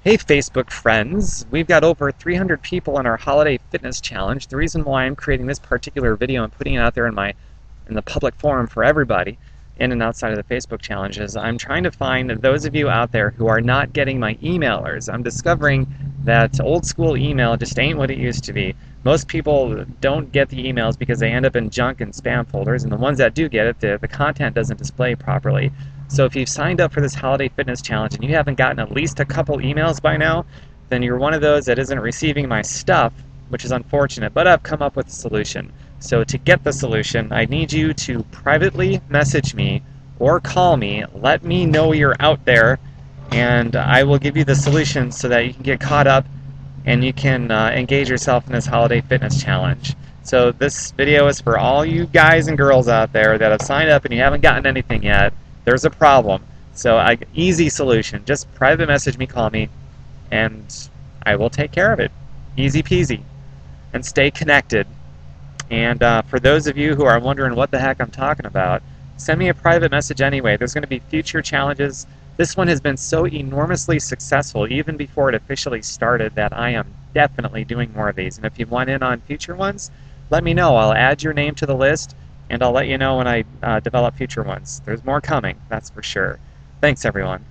Hey Facebook friends, we've got over 300 people in our holiday fitness challenge. The reason why I'm creating this particular video and putting it out there in the public forum for everybody in and outside of the Facebook challenge is I'm trying to find those of you out there who are not getting my emailers. I'm discovering that old school email just ain't what it used to be. Most people don't get the emails because they end up in junk and spam folders, and the ones that do get it, the content doesn't display properly. So if you've signed up for this holiday fitness challenge and you haven't gotten at least a couple emails by now, then you're one of those that isn't receiving my stuff, which is unfortunate, but I've come up with a solution. So to get the solution, I need you to privately message me or call me, let me know you're out there, and I will give you the solution so that you can get caught up and you can engage yourself in this holiday fitness challenge. So this video is for all you guys and girls out there that have signed up and you haven't gotten anything yet. There's a problem. So easy solution. Just private message me, call me, and I will take care of it. Easy peasy. And stay connected. And for those of you who are wondering what the heck I'm talking about, send me a private message anyway. There's going to be future challenges. This one has been so enormously successful even before it officially started that I am definitely doing more of these. And if you want in on future ones, let me know. I'll add your name to the list, and I'll let you know when I develop future ones. There's more coming, that's for sure. Thanks, everyone.